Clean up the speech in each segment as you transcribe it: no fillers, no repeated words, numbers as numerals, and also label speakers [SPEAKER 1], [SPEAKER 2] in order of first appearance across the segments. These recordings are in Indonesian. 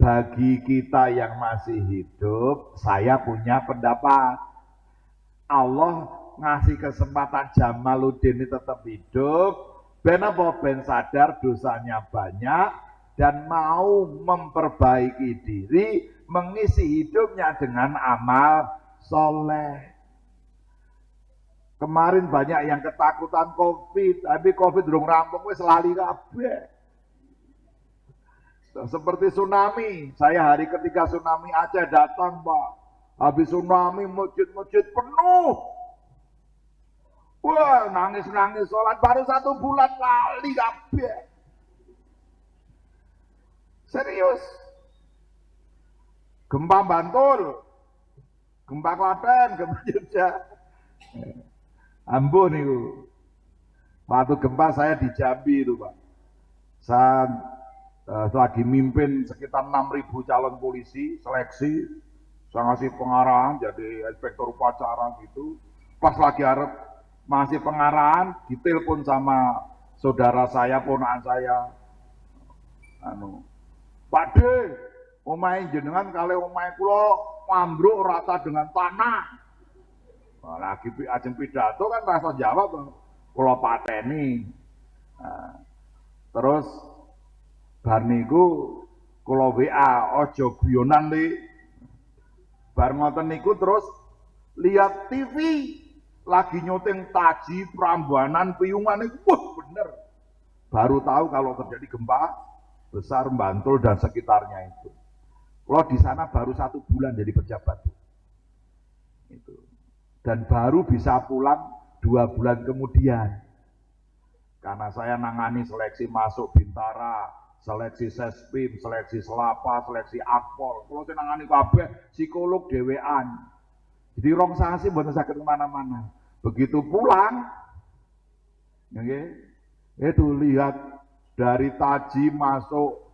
[SPEAKER 1] bagi kita yang masih hidup, saya punya pendapat. Allah ngasih kesempatan Jamaluddin ini tetap hidup, ben apa? Ben sadar dosanya banyak dan mau memperbaiki diri, mengisi hidupnya dengan amal soleh. Kemarin banyak yang ketakutan COVID, tapi COVID belum rampung, wis lali kabeh. Seperti tsunami, saya hari ketika tsunami Aceh datang, Pak. Habis tsunami masjid-masjid penuh. Wah, nangis-nangis sholat baru 1 bulan lali kabeh. Serius. Gempa Bantul, gempa Klaten, gempa Jogja. Ambo niku. Waktu gempa saya di Jambi itu, Pak. Saya lagi mimpin sekitar 6.000 calon polisi seleksi, saya ngasih pengarahan jadi inspektur upacara gitu. Pas lagi harap masih pengarahan, ditelepon sama saudara saya, ponakan saya, Pak D, omahe jenengan kali omahe kula ambruk rata dengan tanah. Nah, lagi ajeng pidato kan rasa jawab, kula pateni. Nah, terus bar niku kula WA, aja guyonan li. Bar ngoten niku terus lihat TV lagi nyuting Taji, Prambanan, Piyungan itu, wah bener. Baru tahu kalau terjadi gempa besar Bantul dan sekitarnya itu. Kalau di sana baru 1 bulan jadi pejabat. Itu. Dan baru bisa pulang 2 bulan kemudian. Karena saya nangani seleksi masuk Bintara, seleksi Sespim, seleksi Selapa, seleksi Akpol. Kalau saya nangani kabeh psikolog dhewean. Jadi rong sasi mboten saged kemana-mana. Begitu pulang, itu lihat dari Taji masuk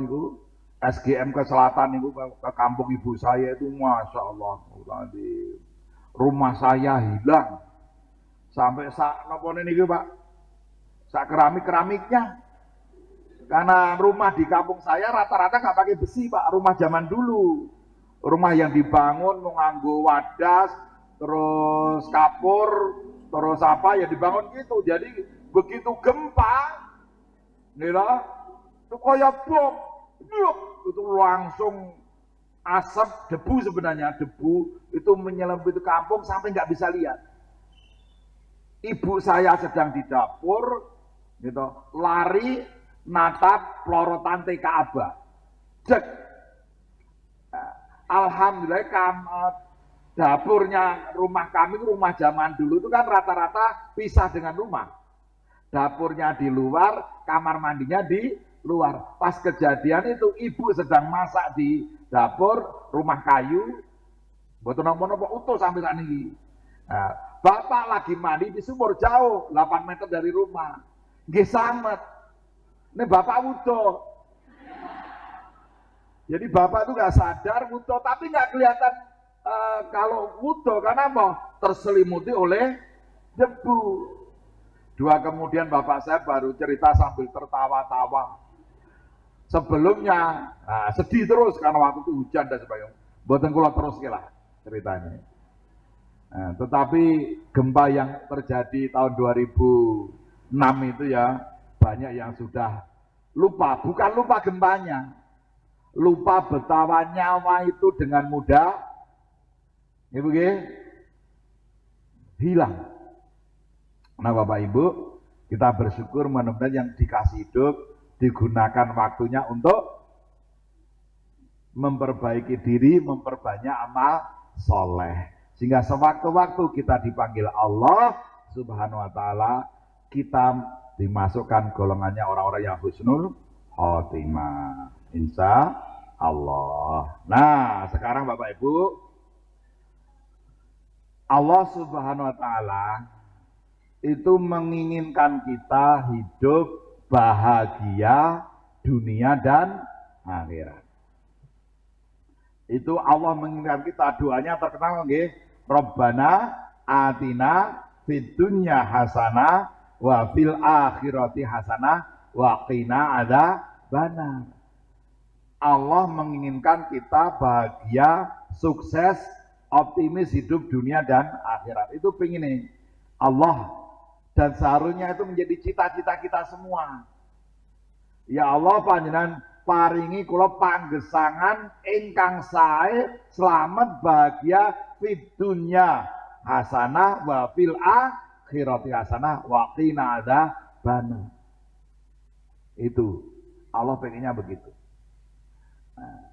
[SPEAKER 1] niku SGM ke selatan niku ke kampung ibu saya itu, masya Allah, di rumah saya hilang sampai sak napa niku Pak, sak keramiknya. Karena rumah di kampung saya rata-rata nggak pakai besi Pak, rumah zaman dulu, rumah yang dibangun nganggo wadas, terus kapur, terus apa ya dibangun gitu. Jadi begitu gempa, itu kayak bom, itu langsung asap, debu sebenarnya, debu itu menyelimuti kampung sampai nggak bisa lihat. Ibu saya sedang di dapur, gitu, lari natap pelorotan Ka'bah. Jek. Alhamdulillah dapurnya rumah kami, rumah zaman dulu itu kan rata-rata pisah dengan rumah. Dapurnya di luar, kamar mandinya di luar. Pas kejadian itu ibu sedang masak di dapur rumah kayu, mboten napa-napa utuh sampai saat ini. Nah, bapak lagi mandi di sumur jauh 8 meter dari rumah. Nggih samet. Ini bapak wuduh. Jadi bapak itu nggak sadar wuduh, tapi nggak kelihatan kalau wuduh karena apa? Terselimuti oleh debu. 2 kemudian bapak saya baru cerita sambil tertawa-tawa. Sebelumnya sedih terus karena waktu itu hujan dan sebagainya. Mboten kula terus lah ceritanya. Nah, tetapi gempa yang terjadi tahun 2006 itu ya banyak yang sudah lupa, bukan lupa gempanya, lupa betapa nyawa itu dengan mudah hilang. Nah Bapak Ibu, kita bersyukur mudah-mudahan yang dikasih hidup digunakan waktunya untuk memperbaiki diri, memperbanyak amal soleh, sehingga sewaktu-waktu kita dipanggil Allah Subhanahu wa Ta'ala, kita dimasukkan golongannya orang-orang yang husnul khotimah, insya Allah. Nah sekarang Bapak Ibu, Allah Subhanahu wa Ta'ala itu menginginkan kita hidup bahagia dunia dan akhirat. Itu Allah menginginkan kita, doanya terkenal nggih, Rabbana atina fid dunya hasanah wa fil akhirati hasanah wa qina adzabannar. Allah menginginkan kita bahagia, sukses, optimis hidup dunia dan akhirat. Itu pengen nih Allah, dan seharusnya itu menjadi cita-cita kita semua. Ya Allah panjenengan paringi kula panggesangan ingkang sae selamat bahagia fid dunya hasanah wa fil akhirati hasanah wa qina adzabannar. Itu Allah pengennya begitu. Nah,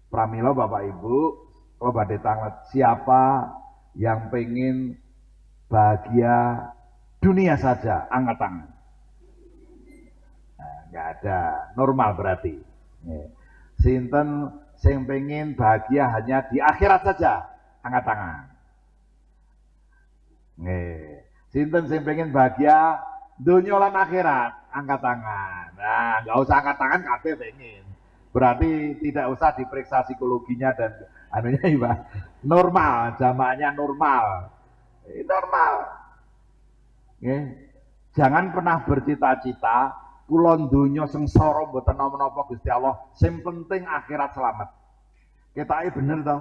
[SPEAKER 1] pramila Bapak Ibu, kalau badhe tanget siapa yang pengen bahagia dunia saja, angkat tangan. Nggak ada, normal berarti. Sinten sing pengen bahagia hanya di akhirat saja, angkat tangan. Sinten sing pengen bahagia dunia lan akhirat, angkat tangan. Nah, nggak usah angkat tangan, kabeh pengen. Berarti tidak usah diperiksa psikologinya dan anunya ya, normal, jamaahnya normal. Normal. Jangan pernah bercita-cita kulon dunya sengsara mboten napa-napa Gusti Allah, sing penting akhirat selamat. Ketake bener to?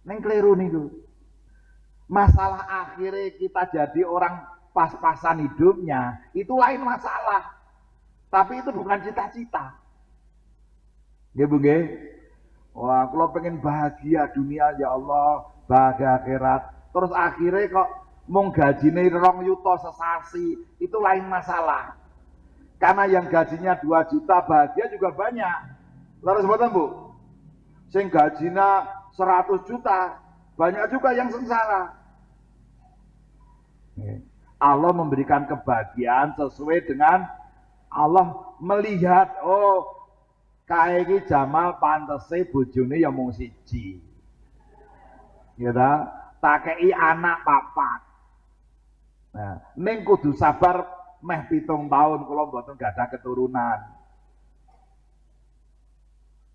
[SPEAKER 1] Ning kleru niku. Masalah akhirnya kita jadi orang pas-pasan hidupnya, itu lain masalah. Tapi itu bukan cita-cita. Nggih Bu nggih? Wah, kalau pengen bahagia dunia ya Allah, bahagia akhirat. Terus akhirnya kok mung gajine 2 yuta sesasi, itu lain masalah. Karena yang gajinya 2 juta bahagia juga banyak. Terus mboten Bu? Sing gajinya 100 juta, banyak juga yang sengsara. Allah memberikan kebahagiaan sesuai dengan Allah melihat, oh kae iki Jamal pantese bojone ya mung siji. Ya ta? Tak kei anak 4. Nah, ning kudu sabar meh 7 tahun kula mboten gadah keturunan.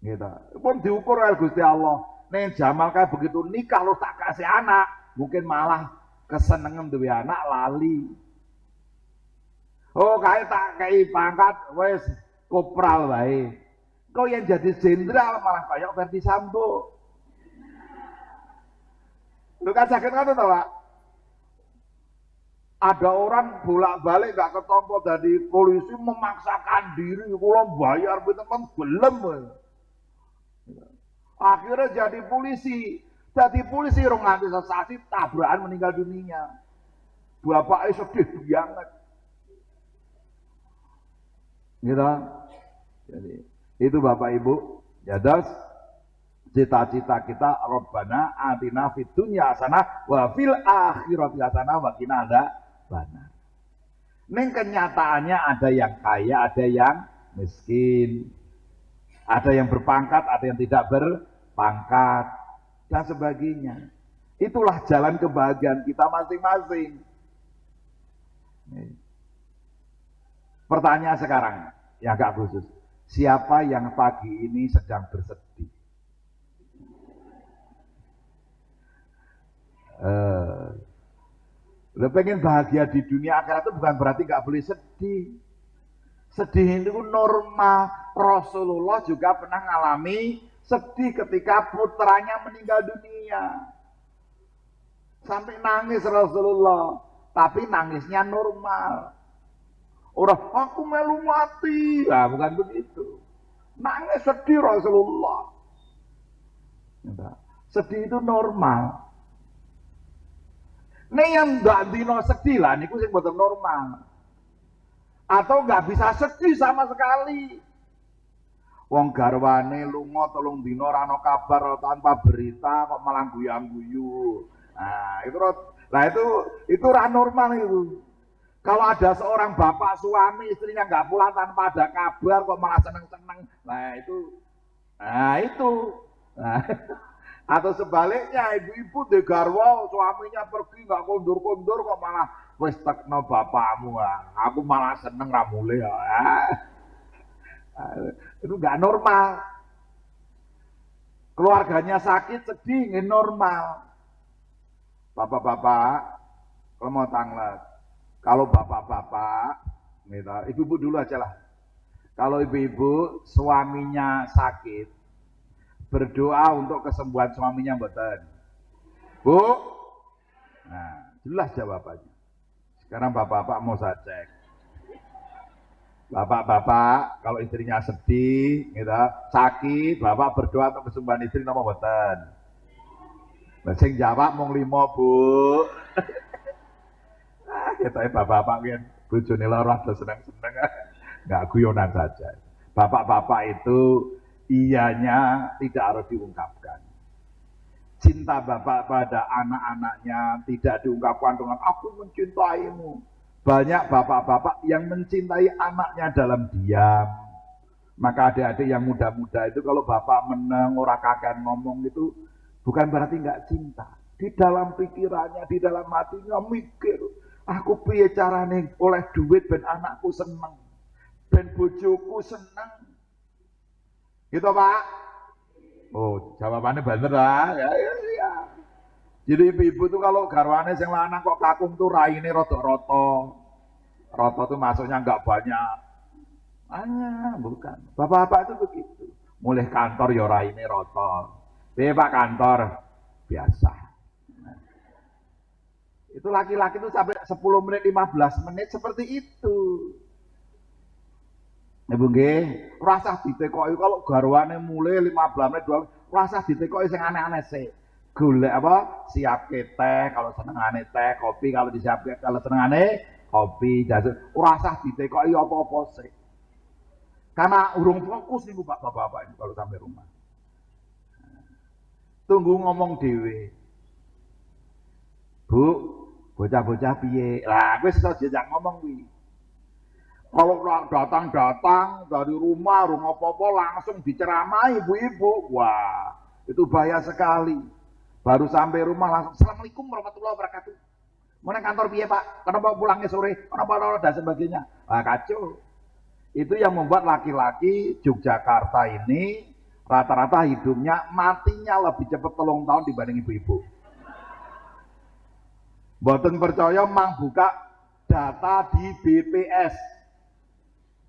[SPEAKER 1] Gitu. Pun diukur oleh Gusti Allah. Ning Jamal kae begitu nikah lu tak kasih anak, mungkin malah kesenengan duwe anak lali. Oh, kae tak kei pangkat wis kopral wae. Kau yang jadi jenderal malah kayak Verdi Sambo. Lu kan sakit kan tuh Pak? Ada orang bolak-balik gak ketompo dari polisi memaksakan diri, kalau bayar teman belum. Akhirnya jadi polisi rong nganti sesasi tabrakan meninggal dunia. Bapaknya sedih banget. Gitu. Jadi itu Bapak Ibu, ya das cita-cita kita Rabbana atina fid dunya hasanah wa fil akhirati hasanah wa qina adzabannar. Ning kenyataannya ada yang kaya, ada yang miskin. Ada yang berpangkat, ada yang tidak berpangkat dan sebagainya. Itulah jalan kebahagiaan kita masing-masing. Pertanyaan sekarang yang agak khusus. Siapa yang pagi ini sedang bersedih? Lo pengen bahagia di dunia akhirat itu bukan berarti gak boleh sedih. Sedih itu normal. Rasulullah juga pernah ngalami sedih ketika putranya meninggal dunia. Sampai nangis Rasulullah. Tapi nangisnya normal. Orang, aku melu mati. Nah, bukan begitu. Nangis sedih Rasulullah. Sedih itu normal. Nih yang nggak dino sedih lah, niku sing boten normal. Atau nggak bisa sedih sama sekali. Wong garwane lunga 3 dino ora ana kabar tanpa berita kok malah guyang-guyu. Nah, itu ora normal itu. Kalau ada seorang bapak suami istrinya nggak pulang tanpa ada kabar kok malah seneng-seneng, nah itu. Atau sebaliknya ibu-ibu di garwa suaminya pergi nggak kondur-kondur kok malah wis tekno bapakmu, aku malah seneng ramule ya. Itu nggak normal. Keluarganya sakit sedih nggak normal. Bapak-bapak, kalau mau tanglet. Kalau bapak-bapak, ibu-ibu dulu aja lah. Kalau ibu-ibu suaminya sakit, berdoa untuk kesembuhan suaminya mboten? Bu? Nah, jelas jawabannya. Sekarang bapak-bapak mau saya cek. Bapak-bapak kalau istrinya sedih, gitu, sakit, bapak berdoa untuk kesembuhan istri napa mboten? Sing jawab mung 5, Bu. Kita bapak-bapak kan bojone lara do seneng-seneng. Enggak guyonan saja. Bapak-bapak itu iyanya tidak harus diungkapkan. Cinta bapak pada anak-anaknya tidak diungkapkan dengan aku mencintaimu. Banyak bapak-bapak yang mencintai anaknya dalam diam. Maka adik-adik yang muda-muda itu kalau bapak meneng ora kakean ngomong itu bukan berarti nggak cinta. Di dalam pikirannya, di dalam hatinya mikir, aku piye carane oleh duit ben anakku seneng, ben bojoku seneng. Gitu Pak? Oh, jawabannya bener lah. Ya. Jadi ibu-ibu tuh kalau garwane sing lanang kok kakung tuh raine rodok-roto. Roto tuh masuknya nggak banyak. Bukan. Bapak-bapak itu begitu. Mulai kantor ya raine roto. Pak kantor biasa. Nah. Itu laki-laki tuh sampai 10 menit, 15 menit seperti itu. Ibu nggih, rasa ditekoki kalau garwane mulai 15 menit 20 rasa ditekoki sing aneh-aneh sih. Golek apa? Siapke teh kalau senengane teh, kopi kalau disiapke kalau senengane kopi, jajan. Rasa ditekoki apa-apa sih. Karena urung fokus nih bapak-bapak ini kalau sampai rumah. Tunggu ngomong dhewe. Bu, bocah-bocah piye? Lah, kowe iso jejak ngomong kuwi. Kalau datang-datang dari rumah apa-apa langsung diceramai ibu-ibu. Wah, itu bahaya sekali. Baru sampai rumah langsung Assalamualaikum warahmatullahi wabarakatuh. Mau nang kantor piye Pak? Kenapa pulangnya sore? Kenapa dan sebagainya? Wah, kacau. Itu yang membuat laki-laki Yogyakarta ini rata-rata hidupnya matinya lebih cepat 3 tahun dibanding ibu-ibu. Mboten percaya mang buka data di BPS.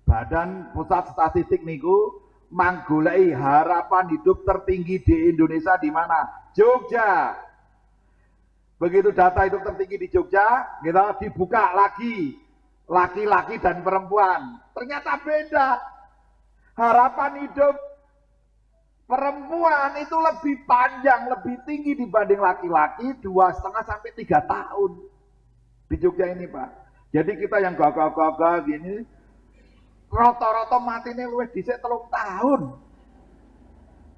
[SPEAKER 1] Badan Pusat Statistik niku manggoleki harapan hidup tertinggi di Indonesia di mana? Jogja. Begitu data hidup tertinggi di Jogja, kita dibuka lagi laki-laki dan perempuan. Ternyata beda. Harapan hidup perempuan itu lebih panjang, lebih tinggi dibanding laki-laki 2,5 sampai 3 tahun. Di Jogja ini, Pak. Jadi kita yang gagah-gagah gini rata-rata matine luwih dhisik 3 tahun.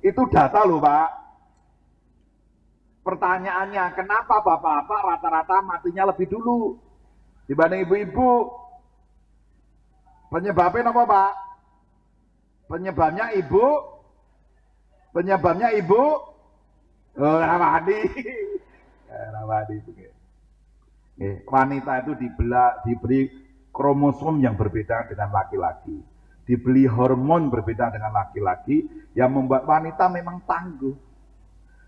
[SPEAKER 1] Itu data loh, Pak. Pertanyaannya, kenapa bapak-bapak rata-rata matinya lebih dulu dibanding ibu-ibu? Penyebabnya apa, Pak? Penyebabnya ibu Rawadi. Rawadi itu. Wanita itu diberi kromosom yang berbeda dengan laki-laki, dibeli hormon berbeda dengan laki-laki, yang membuat wanita memang tangguh.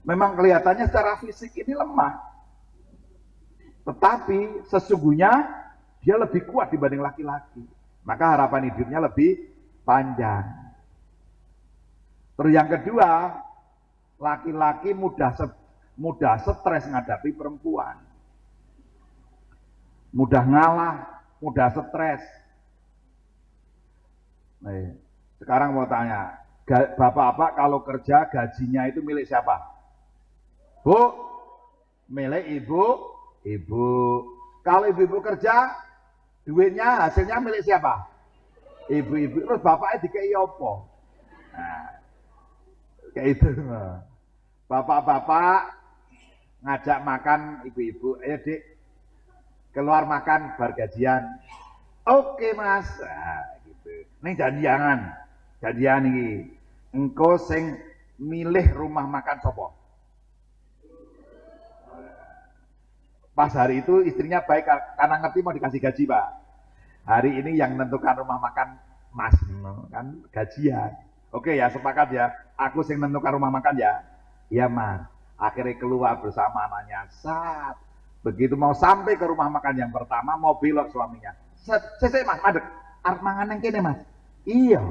[SPEAKER 1] Memang kelihatannya secara fisik ini lemah, tetapi sesungguhnya dia lebih kuat dibanding laki-laki, maka harapan hidupnya lebih panjang. Terus yang kedua, laki-laki mudah stres menghadapi perempuan, mudah ngalah, mudah stres. Nah, sekarang mau tanya, bapak-bapak kalau kerja gajinya itu milik siapa? Bu, milik ibu. Kalau ibu kerja, duitnya hasilnya milik siapa? Ibu. Terus bapaknya dikei apa? Nah, kayak itu. Bapak-bapak ngajak makan ibu-ibu, ayo Dik, keluar makan bar gajian. Oke Mas, nah, gitu. Nih janjian iki. Engko sing milih rumah makan sopo? Pas hari itu istrinya baik karena ngerti mau dikasih gaji, Pak. Hari ini yang menentukan rumah makan Mas, kan gajian. Oke ya, sepakat ya. Aku sing menentukan rumah makan ya. Iya Mas. Akhirnya keluar bersama anaknya. Sat. Begitu mau sampai ke rumah makan yang pertama, mau belok suaminya. Sesek Mas, madek. Arep mangan nang kene Mas. Iya.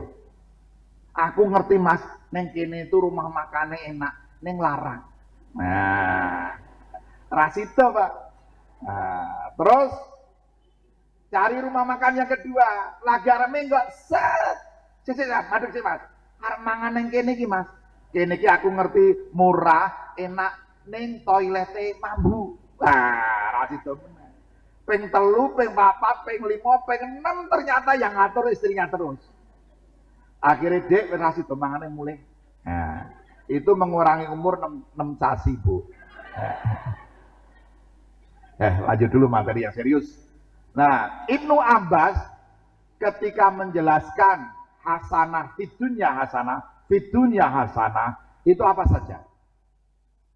[SPEAKER 1] Aku ngerti Mas, neng kene itu rumah makannya enak, neng larang. Nah, rasito Pak. Nah, terus cari rumah makan yang kedua, lagi rame enggak set. Sik madhep sik Mas. Arep mangan neng kene iki Mas. Kene iki aku ngerti murah, enak, ning toilete mambu. Wah, rasito meneh. Ping 3, ping 4, ping 5, ping 6 ternyata yang ngatur istrinya terus. Akhirnya dek rasih domangane mulai. Nah, itu mengurangi umur 6 sasi, Bu. Lanjut dulu materi yang serius. Nah, Ibnu Abbas ketika menjelaskan hasanah fidunya hasanah, itu apa saja?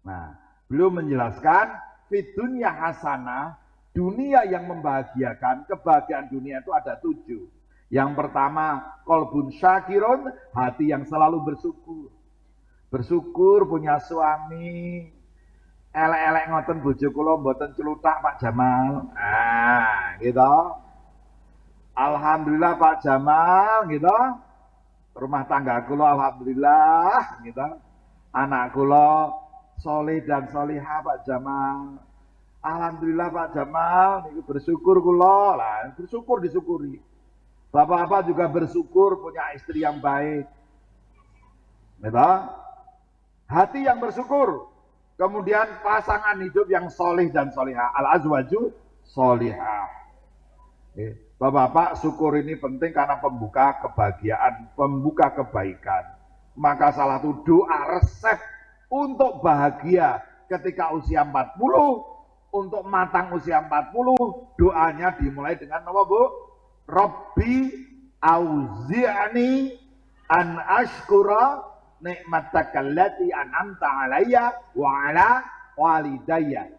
[SPEAKER 1] Nah, beliau menjelaskan fidunya hasanah, dunia yang membahagiakan, kebahagiaan dunia itu ada 7. Yang pertama, qalbun syakirun, hati yang selalu bersyukur. Bersyukur punya suami, elek-elek ngoten bojo kula mboten celutak Pak Jamal. Ah, gitu. Alhamdulillah Pak Jamal, gitu. Rumah tangga kula alhamdulillah, gitu. Anak kula soleh dan solihah Pak Jamal. Alhamdulillah Pak Jamal, niku bersyukur kula lah, bersyukur disyukuri. Bapak-bapak juga bersyukur punya istri yang baik. Gitu. Hati yang bersyukur. Kemudian pasangan hidup yang solih dan solihah. Al-azwaju solihah. Bapak-bapak, syukur ini penting karena pembuka kebahagiaan, pembuka kebaikan. Maka salah satu doa resep untuk bahagia ketika usia 40, untuk matang usia 40, doanya dimulai dengan apa, Bu? Rabbi auzi'ni an ashkura ni'mataka allati an'amta alayya wa ala walidayya.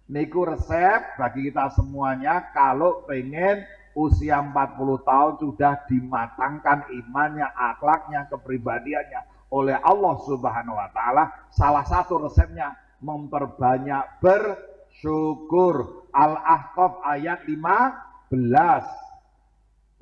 [SPEAKER 1] Niku resep bagi kita semuanya kalau pengen usia 40 tahun sudah dimatangkan imannya, akhlaknya, kepribadiannya oleh Allah Subhanahu wa taala. Salah satu resepnya memperbanyak bersyukur. Al-Ahqaf ayat 15.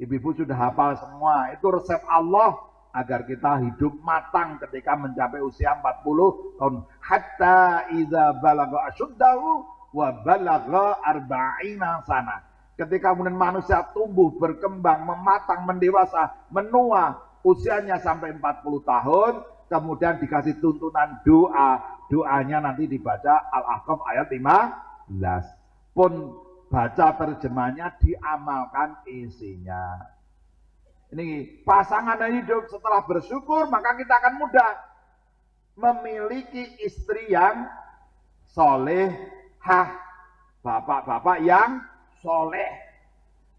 [SPEAKER 1] Ibu-ibu sudah hafal semua. Itu resep Allah agar kita hidup matang ketika mencapai usia 40 tahun. Hatta idza balagha asyuddahu wa balagha arba'ina sana. Ketika kemudian manusia tumbuh, berkembang, mematang, mendewasa, menua, usianya sampai 40 tahun, kemudian dikasih tuntunan doa. Doanya nanti dibaca Al-Ahqaf ayat 15. Pun baca terjemahnya, diamalkan isinya. Ini pasangan hidup setelah bersyukur, maka kita akan mudah memiliki istri yang solehah, bapak-bapak yang soleh.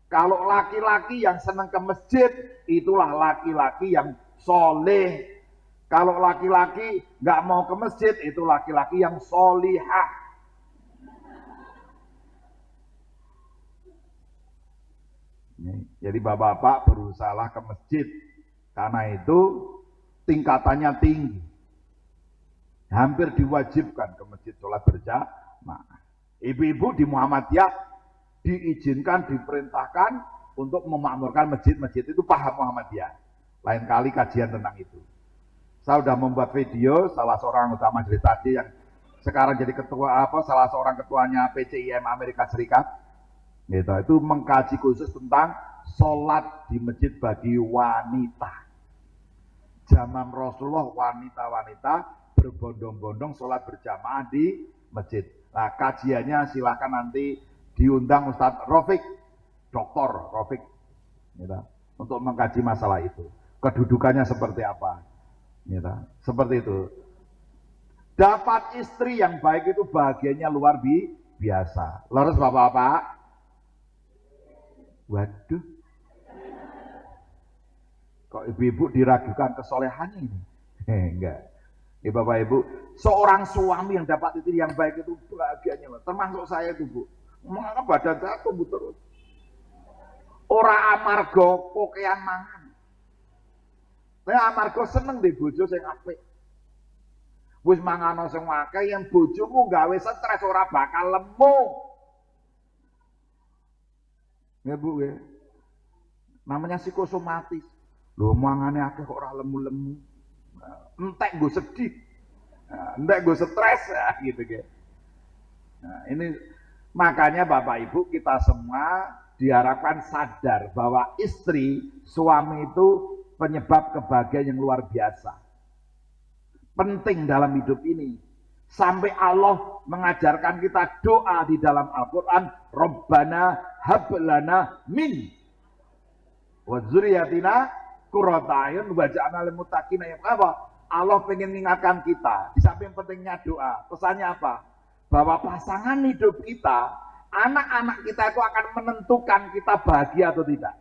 [SPEAKER 1] Kalau laki-laki yang senang ke masjid, itulah laki-laki yang soleh. Kalau laki-laki nggak mau ke masjid, itu laki-laki yang solihah. Jadi bapak-bapak berusahalah ke masjid, karena itu tingkatannya tinggi, hampir diwajibkan ke masjid sholat berjamaah. Ibu-ibu di Muhammadiyah diizinkan, diperintahkan untuk memakmurkan masjid-masjid, itu paham Muhammadiyah. Lain kali kajian tentang itu. Saya sudah membuat video, salah seorang anggota majelis taklim yang sekarang jadi ketua salah seorang ketuanya PCIM Amerika Serikat. Gitu, itu mengkaji khusus tentang sholat di masjid bagi wanita. Zaman Rasulullah wanita-wanita berbondong-bondong sholat berjamaah di masjid. Nah, kajiannya silahkan nanti diundang Ustadz Rafiq, Dr. Rafiq, gitu, untuk mengkaji masalah itu. Kedudukannya seperti apa? Gitu, seperti itu. Dapat istri yang baik itu bahagianya luar biasa. Leres bapak-bapak? Waduh, kok ibu-ibu diragukan kesolehannya ini? Enggak. Ya Bapak Ibu, seorang suami yang dapat istri yang baik itu bahagianya, termasuk saya itu Bu. Mengapa badan saya tumbuh terus? Ora amarga kokean mangan. Saya amarga seneng di bojo sing apik. Wis mangano sing akeh yang bojomu gawe stres ora bakal lemu. Ya Bu ya. namanya psikosomatis. Lho mangane akeh kok ora lemu-lemu. Entek gue sedih. Entek gue stres gitu gitu. Nah, ini makanya Bapak Ibu kita semua diharapkan sadar bahwa istri, suami itu penyebab kebahagiaan yang luar biasa. Penting dalam hidup ini. Sampai Allah mengajarkan kita doa di dalam Al-Quran. Rabbana hablana min wa dzurriyyatina qurrata a'yun waj'alna lil muttaqina imama. Apa? Allah pengen mengingatkan kita. Di samping pentingnya doa. Pesannya apa? Bahwa pasangan hidup kita, anak-anak kita itu akan menentukan kita bahagia atau tidak.